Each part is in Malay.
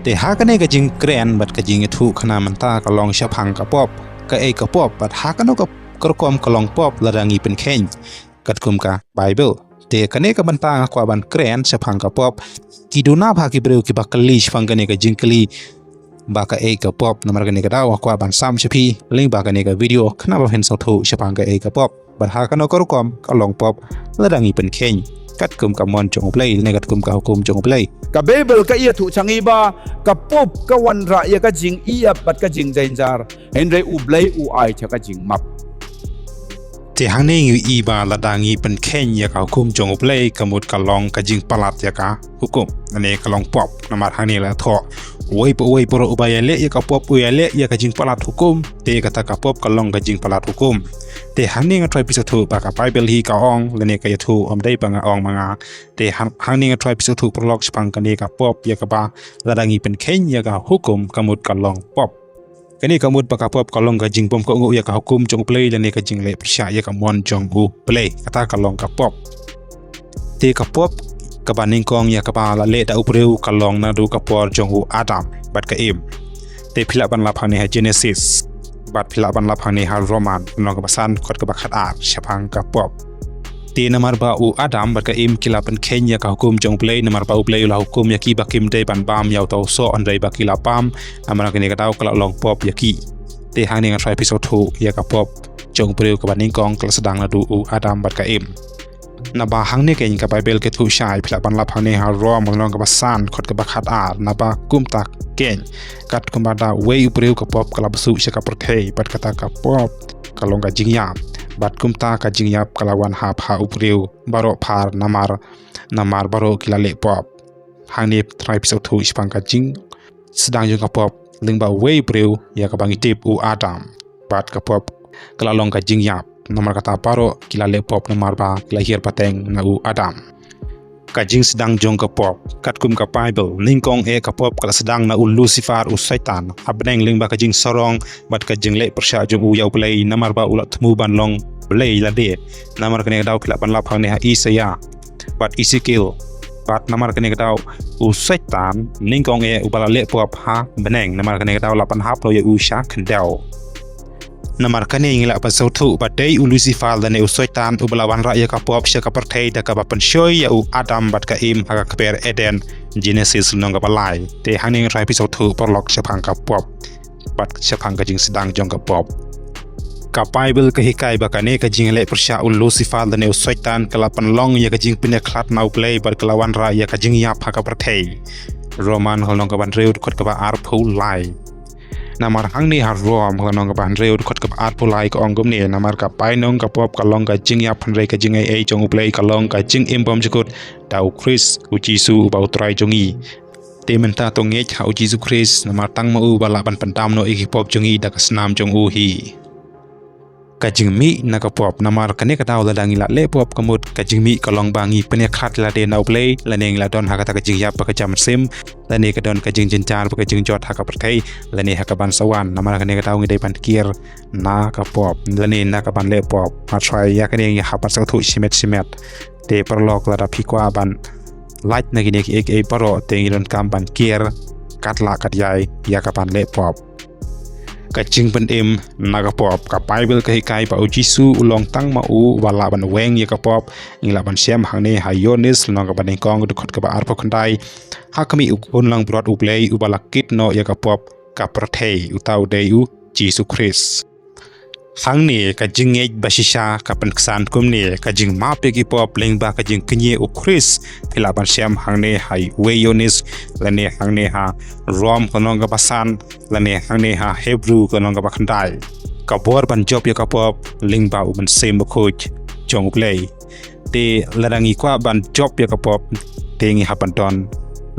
te hakane ka jing kren bat ka Jingiathuhkhana mynta ka long shaphang ka pop ka ka pop bat hakano ka korkom ka long pop ladangi pen khen kat kumka baibl te kane ka mynta kwa ban kren shaphang ka pop kiduna bha ki breu ki bakali shaphang kane ka jingkylli ba ka pop namar kane ka daw kwa ban sam shapi ling ba kane ka video khana ba hen ïathuh shaphang ka pop bat hakano korkom ka long pop ladangi pen khen kat kum ka mon jong play ne kat kum ka hukum jong play ka baibl ka ïathuh changi ba ka pop ka wan ra ya ka jing pat ka jing jainjar henre ublay ai ka jing map te hangning yu ba ladangi pen khen ya ka hukum jong play kamut ka long ka jing palat ya ka hukum ane ka long pop namar hangni la tho oi por ubaya le ya ka pop uyale ya ka jing palat hukum te kata ka pop ka long ka jing palat hukum te hangning try ïathuh ba ka baibl hi ka ong lene ka ïathuh dai banga ong manga te hangning try ïathuh prolog spang ka ne ka pop ya ka ba ladangi pen khen ya ka hukum kamut ka long pop kani kamut pa ka pop ka long ka jing bom ka ngu ya ka hukum jong play lene ka jing le persya ya ka mon jong play kata ka long ka pop te ka pop ka baning kong ya ka ba la le da upreu ka long na du ka por jong adam bat ka te phila ban la phane ha genesis bat phila ban la phane ha roman no ka basan khot ka ba khat ar shaphang ka pop te namar ba adam bat ka kila ban kenya ka hukum jong play namar ba play la hukum ya ki ba kim de ban bam yaw taw so andai ba kila pam amara kene ka taw kala long pop ya ki te hangning try ïathuh ya ka pop jong preu ka baning kong kala Sdang la du adam bat ka na ba hangne ken ka baibl ke thu shai phila ban la phane ha rom long ka basan khot ka ba khat ar na ba kumta ken kat kumba da way upreu ka pop kala basu ka perthei bat kata ka pop ka long ka jingyap bat kumta ka jingyap kalawan ha pha upreu baro phar namar baro kila le pop hangne try ïathuh spang ka jing Sdang jong ka pop ling ba way upreu ya ka bangi tip adam bat ka pop kala long ka jingyap namar kata paro kila le pop namar ba kila hir pateng na adam ka jing Sdang jong ka pop kat kum ka baibl ningkong ka pop kala Sdang na lucifer satan abneng ling ba ka jing sorong bat ka jing le persya jong yaw play namar ba ulat mu ban long play la de namar kane daw kila ban la phang ne ha isaya bat isikil bat namar kane daw satan ningkong ubala le pop ha beneng namar kane daw la pan ha pro ya sha khandau namar kane ngila pa ïathuh ba dei lucifer da ne satan ubala wan ra ya ka pop sha ka perthei da ka ba pan shoy ya adam bat ka ha ka per eden genesis nong ka balai te hangning try ïathuh prolog shaphang ka pop bat shaphang ka jing Sdang jong ka pop ka baibl ka hikai ba kane ka jing le persya lucifer da ne satan kala pan long ya ka jing pine khlat nau play bat kala wan ra ya ka jing ya pha ka perthei roman holong ka ban reud khot ka ba ar phu lai namar hangni har rom nong ka ban reud khot ka ar phu lai ka ongom ne namar ka pai nong ka pop ka long ka jing ya phan re ka jing jong play ka long ka jing bom jikut dau chris jisu ba utrai jongi te mynta to ngech ha jisu chris namar tang ma bala ban pandam no pop jongi da ka snam jong hi ka jing mi na ka pop namar kane ka daw la dangi la le pop kamut ka jing mi ka long bangi pene khat la de nau play la neng la don ha ka jing ya pa ka jam sim la ne ka don ka jing jinchar pa ka jing jot ha ka perthei la ne ha ka ban sawan namar kane ka daw ngi dei ban kir na ka pop la ne na ka ban le pop ma try ya ka ne ha pa ïathuh simet te prolog la da phikwa ban light na gi ne ki paro te ngi don kam ban kir kat la kat yai ya ka ban le pop ka jing ban na ka pop ka baibl ka hikai pa jisu ulong tang ma wala ban weng ya ka pop ngila ban siam hangne ha Ioannis long ka ban kong du khot ka ba ar pa khandai ha kami lang brot uplay ubala kit no ya ka pop ka perthei utau dei jisu christ hangne ka jing shisha ka pan ksan kumne ka jing ma pe ki pop leng ba ka jing knye christ phila ban siam hangne hai we Ioannis lane hangne ha rom konong ka basan lane hangne ha hebrew konong ka bakhandai ka bor ban job ya ka pop leng ba ban sem khoj jong play te ladangi kwa ban job ya ka pop te ngi hapan don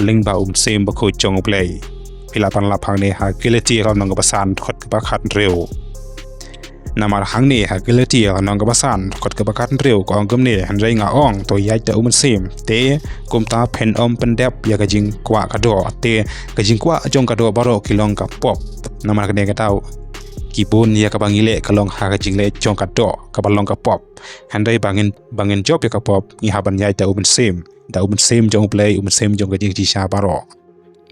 leng ba sem khoj jong play phila ban la phangne ha GALATIA konong ka basan khot ka ba khat reu namar hangne ha GALATIA nong ka basan khot ka ba khat reu ko ongom ne han rei nga ong to yai ta sem te kumta phen pendep ya ka jing kwa ka do te ka jing kwa jong ka do baro kilong ka pop namar ka ne ka taw kibun ya ka bangile ka long ha ka jing le jong ka do ka balong ka pop han rei bangin job ya ka pop ngi haban yai ta sem da sem jong play sem jong ka jingshisha baro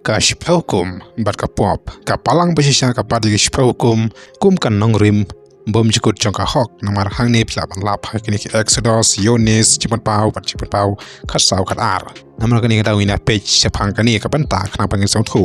ka shipha hukum bat ka pop ka palang bashisha ka pat gi shipha hukum kum kan nong rim bom jikut jong ka hok namar hang ne phla ban lap ha kini Exodus Ioannis chipat pau khat sau khat ar namar kani ka dawina page shaphang kani ka banta khna pangin sau thu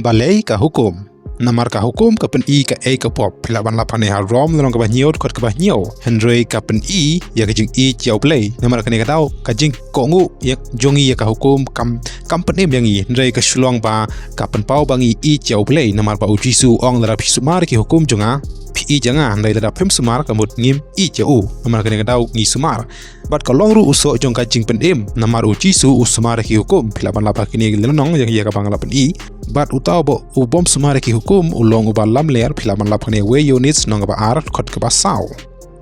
balei ka hukum namar ka hukum ka pen i ka e ka pop phila ban la phane ha rom long ka ba nyot khot ka ba nyo henry ka pen i ya ka jing i chiao play namar ka ne ka daw ka jing ko ngu ya jongi ya ka hukum kam pen em yang i henry ka shlong ba ka pen pau bangi i chiao play namar ba ujisu ong la phi sumar ki hukum jonga phi i janga ndai la phem sumar ka mut ngim i chiao namar ka ne ka daw ngi sumar bat ka long ru uso jong ka jing pen em namar ujisu usumar ki hukum phila ban la pa kini lenong ya ka bang la pen i bat utaw bo ubom sumar ki hukum ulong uba lam ler phila man lap khane we units nong ba ar khot ka ba saw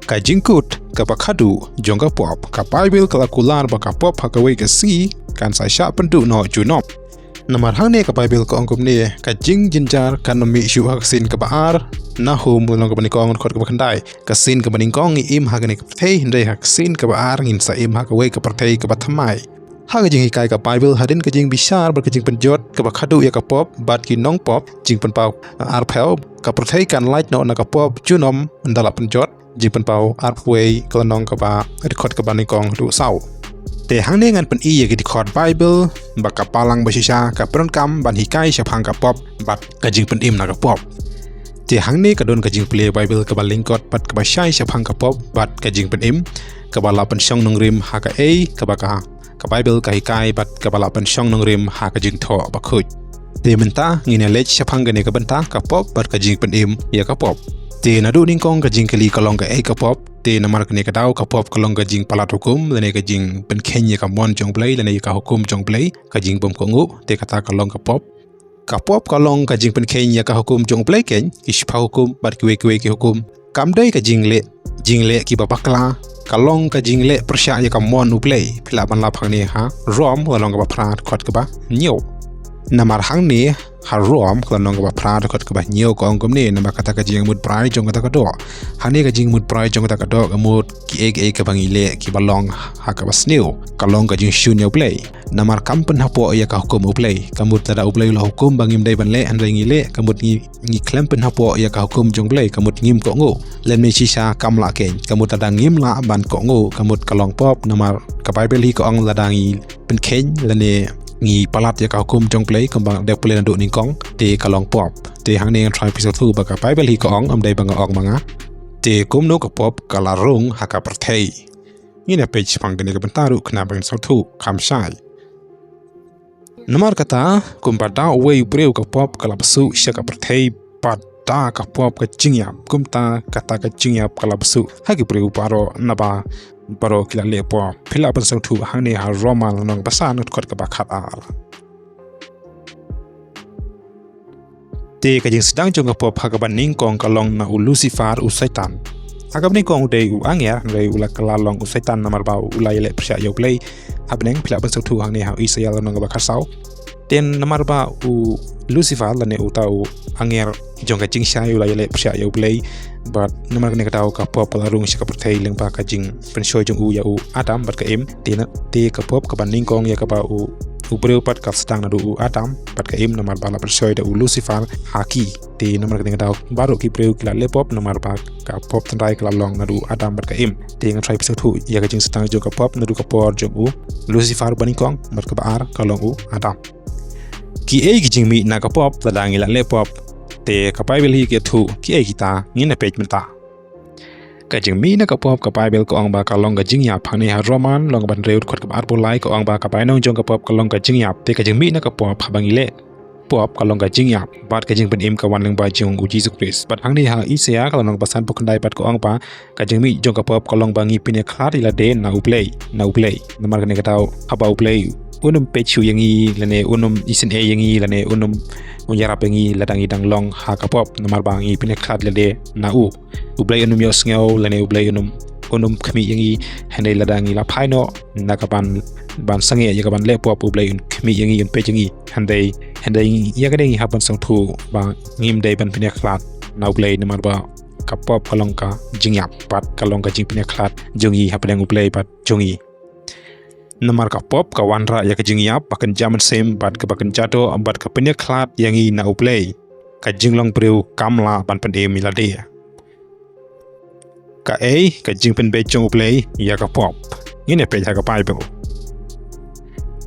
ka jingkut ka ba khadu jong ka pop ka baibl ka kular ba ka pop ha ka we ka si kan sa sha pendu no junom namar hang ne ka baibl ka ongkom ne ka jing jinjar kan no mi shu ha sin ka ba ar na hum ulong ka ba ni kong khot ka ba khandai ka sin ka ba ning kong im ha ka ne ka thei hindai ha sin ka ba ar ngin sa im ha ka we ka parthei ka ba thamai ha ka jing kai ka bible hadin ka jing bishar bar ka jing penjot ka ba khadu ya ka pop bat ki nong pop jing pen pau ar phel ka prothei kan light no na ka pop chunom ndala penjot jing pen pau ar phuei ka nong ka ba record ka ba ni kong du sau te hang ne ngan pen i ya ki record bible ba ka palang ba shisha ka pron kam ban hi kai shaphang ka pop bat ka jing pen im na ka pop te hang ne ka don ka jing play bible ka ba lingkot pat ka ba shai shaphang ka pop bat ka jing pen im ka ba la pen shong nong rim ha ka e ka ba ka bible ka hikai bat ka bala pen shong nong rim ha ka jing tho ba khuj te mynta ngin lech shaphang gane ka banta ka pop bat ka jing pen im ya ka pop te na du ning kong ka jingkylli ka long ka e ka pop te namar ka ne ka daw ka pop ka long ka jing palat hukum lene ka jing pen khenya ka mon jong play lene ka hukum jong play ka jing bom ko ngu te kata ka long ka pop ka long ka jing pen khenya ka hukum jong play ken ishpa hukum bat ki we ki hukum kam dai ka jing le ki ba bakla kalong ka jingle persya ya ka mon uplay phila ban la phang ha rom ka long ka ba phrat khot ka ba nyo namar hang ni ha rom ka long ka ba phrat khot ka ba nyo ko ong kom ni namar kata ka jing mut prai jong kata ka do hani ka jing mut prai jong kata ka do ka mut ki e ka bangi le ki ba long ha ka ba snew kalong ka jing shun ya play namar kampen ha po ya ka hukum uplay ka mut da uplay lo hukum bangim dai ban le an ringi le ka mut ngi klempen ha po ya ka hukum jong play ka mut ngim ko ngo len me shisha kam la ken ka mut da ngim la ban ko ngo ka mut ka long pop namar ka bible hi ko ong la dangi pen ken lene ngi palat ya ka hukum jong play kambang dek play ndu ning kong te ka long pop te hang ne try episode 2 ba ka bible hi ko ong am dai bang ong manga te kumno ka pop ka la rung ha ka parthei ni na page pang ne ka bantaru khna bang sau thu kham sai namar kata kumbada we breu ka pop ka la basu sha ka parthei ta ka pop ka jingyap kumta kata ka jingyap ka la basu ha ki breu paro na ba baro kila le po phila ban sau thu hang ne ha romal nong basa not khot ka ba khat ar te ka jing Sdang jong ka pop ha ka ban ning kong ka long na u Lucifer u Satan agam ning kong de u angya re u la kala long u Satan namar ba u la le psha yo play habneng phila ban sau thu hang ne ha Israel nong ba khasau ten namar ba u Lucifer la ne u ta u angya jong ka jingshisha u la le psha yo play but namar ka ne ka taw ka pop la rung shika perthei leng pa ka jing pen shoy jong u ya u adam bat ka em te ka pop ka ban ning kong ya ka ba u breu pat ka Sdang na du u adam bat ka em namar ba la per shoy da u Lucifer haki te namar ka ne ka taw baru ki breu kila le pop namar ba ka pop tan rai ka long na du adam bat ka em te nga try episode 2 ya ka jing Sdang jong ka pop na du ka por jong u Lucifer ban ning kong bat ka ba ar ka long u adam ki e ki jing mi na ka pop la dangi la le pop te ka bible hi ke thu ki e kita ngin na page mynta ka jing mi na ka pop ka bible ko ong ba ka long ka jingya phani ha roman long ban reut khot ka ar bolai ko ong ba ka bai nong jong ka pop ka long ka jingya te ka jing mi na ka pop bangi le pop ka long ka jingya bat ka jing pen im ka wan leng ba jong u Jesus Christ bat hang ni ha Isaiah ka long basan pok ndai bat ko ong ba ka jing mi jong ka pop ka long bangi pine khlat ila de na u play namar ka ne ka taw aba u play unum pechu yangi lane unum isen e yangi lane unum unyarap yangi ladangi dang long ha ka pop namar bangi pine khat lade na u ublay unum yos ngau lane ublay unum khmi yangi hane ladangi la phaino na ka ban sange ya ka ban le pop ublay khmi yangi un pe yangi handai ya ka dei hapan sang thu ba ngim dei ban pine khat na ublay namar ba ka pop kalong ka jingyap pat kalong ka jing pine khat jongi hapan ublay pat jongi namar ka pop ka wanra ya ka jingyap bakan jaman sem bad ka bakan jato bad ka penya klat yangi na uplay ka jinglong breu kamla ban pen em milade ka ka jingpen be chong uplay ya ka pop ngine pe ka baibl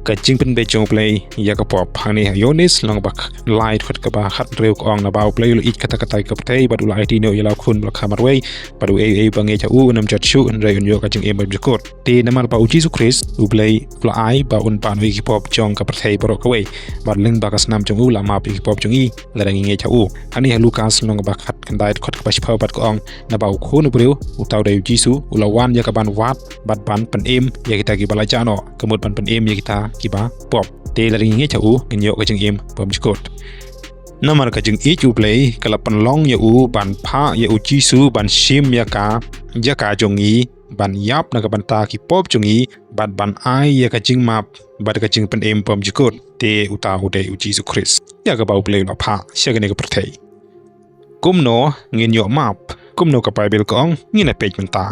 ka jingpen be chong uplay ya ka pop hani Ioannis long bak light khot ka ba khat reu ong na ba uplay lu ik kata kata ka ptai bad ulai tino yala khun bal khamar wei bad e bange cha u nam chat shu en reu yo ka jing em jikot te namar ba uji su Christ uplay fly ba un pan wi ki pop chong ka ptai baro ka wei bad ling ba ka snam chong u la ma pi ki pop chong i la dang nge cha u hani Lucas long ba khat kan dai khot ka ba chpau bad ko ong na ba u khun breu u taw dai uji su ulawan ya ka ban wat bad ban pen em ya kita ki bala cha no kemut ban pen em ya kita kiba pop te la ring nge cha u ngin yo ka jing em pom chkot namar ka jing ich uplay kala pan long ya u ban pha ya u chi su ban shim ya ka jong i ban yap na ka ban ta ki pop jong i ban ai ya ka jing map bad ka jing pen em pom chkot te uta u de u chi su Christ ya ka ba uplay la pha shagane ka prthei kumno ngin yo map kumno ka baibl ko ong ngin page mynta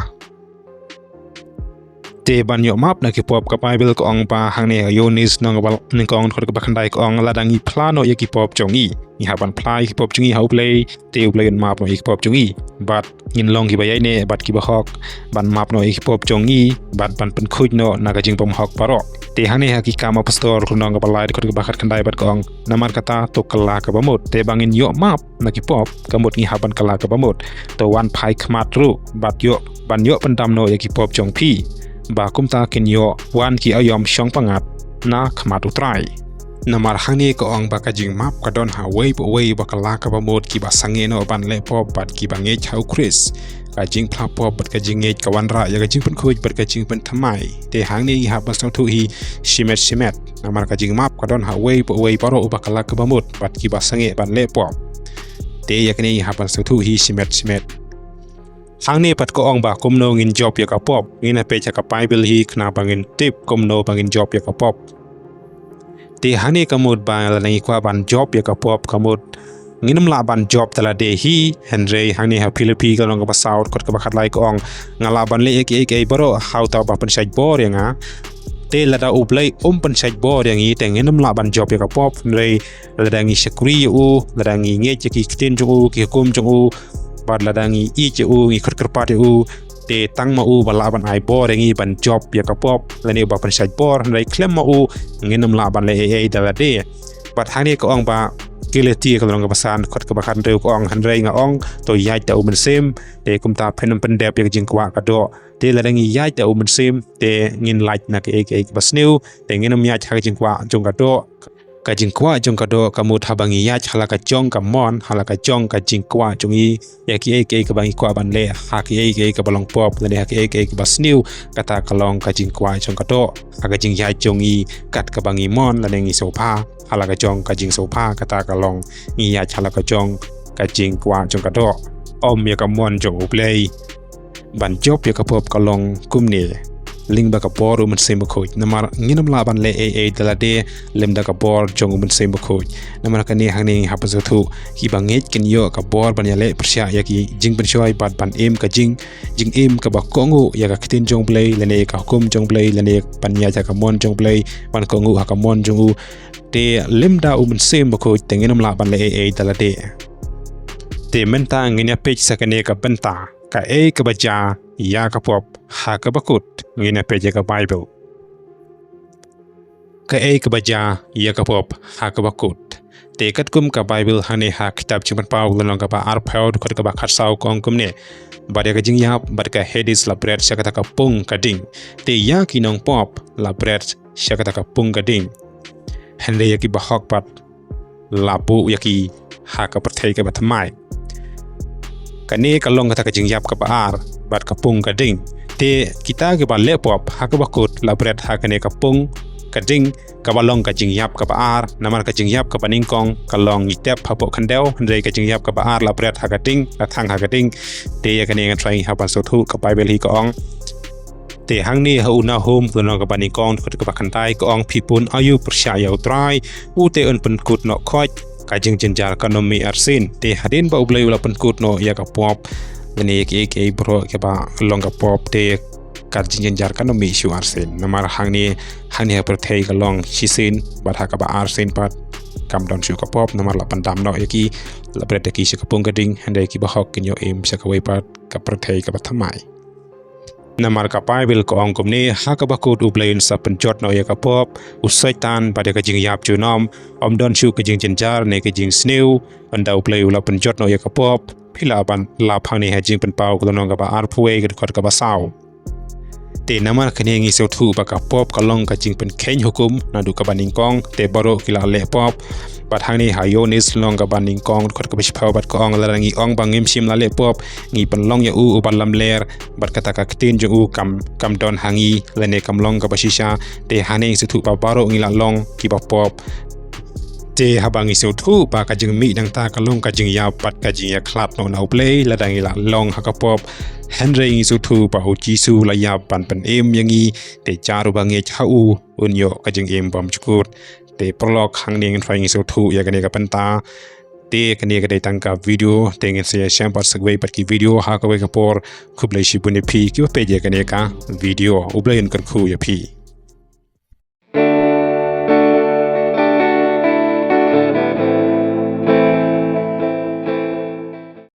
te ban yo map na ki pop ka baibl ko ong pa hangne Ioannis nong bal ning kong khot ka bakhandai ko ong ladang i plano ya ki pop chongi ni haban plai ki pop chongi how play te play on map no ki pop chongi bat ngin long ki bayai ne bat ki ba hok ban map no ki pop chongi bat ban pen khuj no na ka jing pom hok paro te hangne ha ki kama pastor ko nong ka balai khot ka bakhat khandai bat ko ong namar kata to kylla ka bamot te bangin yo map na ki pop kamot ni haban kylla ka bamot to wan phai khmat ru bat yo ban yo pandam no ya ki pop chong phi ba kumta kin yo wan ki ayom shong pangat na khmatu trai namar hangi ko ong ba ka jing map ka don ha wei bo wei ba kala ka ba mod ki ba sange no ban le pop bat ki ba nge chau Chris ka jing phla pop bat ka jing nge ka wan ra ya ka jing pen khuj bat ka jing pen thamai te hang ni ha ba sang thu hi shimet namar ka jing map ka don ha wei bo wei paro ba kala ka ba mod bat ki ba sange ban le pop te ya ni ha ba sang thu hi shimet hang ni pat ko ong ba kumno ngin job ya ka pop ngin pe cha ka baibl hi khna bangin tip kumno bangin job ya ka pop te hani kamut ba la ngi kwa ban job ya ka pop kamut nginam la ban job tala de hi henry hani ha philipi ka long ba saut kot ka ba khat lai ko ong ngala ban le ek baro how ta ba pen sai bor ya nga te la da uplay pen sai bor yang i te nginam la ban job ya ka pop re la da ngi shakri u la da ngi nge ki ktin ju ki kum ju bad ladangi i che u ngi khot kerpat u te tang ma u bala ban ai bor ngi ban job ya ka pop lani ba pan sai bor nai klem ma u nginam la ban le da de bat hani ko ong ba GALATIA ka long ka basan khot ka ba khan reu ko ong han rei nga ong to yai ta u men sem te kumta phenam pen dep ya jing kwa ka do te ladangi yai ta u men sem te ngin like na ke ba sneu te nginam ya cha jing kwa jong ka do ka jingkwa jong ka do ka mut habangi ya chala ka jong ka mon hala ka jong ka jingkwa jongi ya ki ka bangi kwa ban le ha ki ka balong pop le ha ki ka basniu kata ka long ka jingkwa jong ka do aga jing ya jongi kat ka bangi mon le ngi sopa hala ka jong ka jing sopa kata ka long ngi ya chala ka jong ka jingkwa jong ka do om ya ka mon jong uplay ban job ya ka pop ka long kumne ling ba ka bor um sem khoj namar nginam la ban le dala de lem da ka bor jong um sem khoj namar ka ni hang ni ha pa thu ki bange ken yo ka bor ban ya le persya ya ki jing ban shoi bat ban em ka jing em ka ba kongu ya ka kitin jong play le ne ka hukum jong play le ne pan ya ka mon jong play ban kongu ha ka mon jong u te lem da um sem khoj te nginam la ban le dala de te mynta nginya page sa ka ne ka benta ka ka baja ya ka pop ha ka bakut ngina peja ka bible ka ka baja ya ka pop ha ka bakut te kat kum ka bible hane ha kitab chuman paw long ka ba ar phaud khot ka ba kharsau kong kum ne bare ka jing yap bar ka hedis la bread shakata ka pung ka ding te ya ki nong pop la bread shakata ka pung ka ding hande ya ki ba hok pat la bu ya ki ha ka prthei ka ba thamai kane ka long ka jing yap ka ba ar bat ka pung ka ding te kita ke ba lepop ha ka ba kut la bread ha ka ne ka pung ka ding ka ba long ka jing yap ka ba ar namar ka jing yap ka ba ning kong ka long i tep ha po khandeu hande ka jing yap ka ba ar la bread ha ka ding ka thang ha ka ding te ya ka ne ka try ha ba so thu ka bible hi ka ong te hang ni ha una home tu no ka ba ning kong ka ba khandai ka ong phipun ayu persya ya utrai u te un pen kut no khoj ka jing jinjar ka no mi arsin te hadin ba ublai ula pen kut no ya ka pop lani ki bro ke ba long ka pop te kat jinjar kan mi shu arsen namar hang ni perthei ka long chisin bat ha ka ba arsen pat kam don shu ka pop namar la pandam no yaki la prete ki shi ka pung gading handai ki ba hok kin yo em sha ka wei pat ka perthei ka ba thamai namar ka baibl ko ong kum ni ha ka ba kut ublein sa penjot no ya ka pop usaitan pada ka jing yap chu nom don shu ka jing jinjar ne ka jing sneu anda ublei la penjot no ya ka pop phila ban la phang ni ha jing pen pau ko nong ka ba ar phuei ka khot ka ba sao te namar khane ngi so thu ba ka pop ka long ka jing pen khen hukum na du ka baning kong te baro kila le pop bat hang ni ha Ioannis long ka baning kong khot ka bishphau bat ko ong la ngi ong bangim sim la le pop ngi pen long ya u ban lam ler bat kata ka tin ju u kam don hangi la ne kam long ka ba shisha te hane ngi so thu ba baro ngi la long ki ba pop te habang isu thu ba ka jing mi dang ta ka long ka jing ya pat ka jing ya klat no na play la dang ila long ha ka pop henry isu thu ba u jisu la ya pan pen em yangi te charu ba nge chau unyo ka jing em bam chukut te prolog hang ning trying isu thu ya ka ne ka penta te ka ne ka de tang ka video te nge se sham par sagway pat ki video ha ka we ka por khublai shi bune phi ki pe je ka ne ka video ublai kan khu ya phi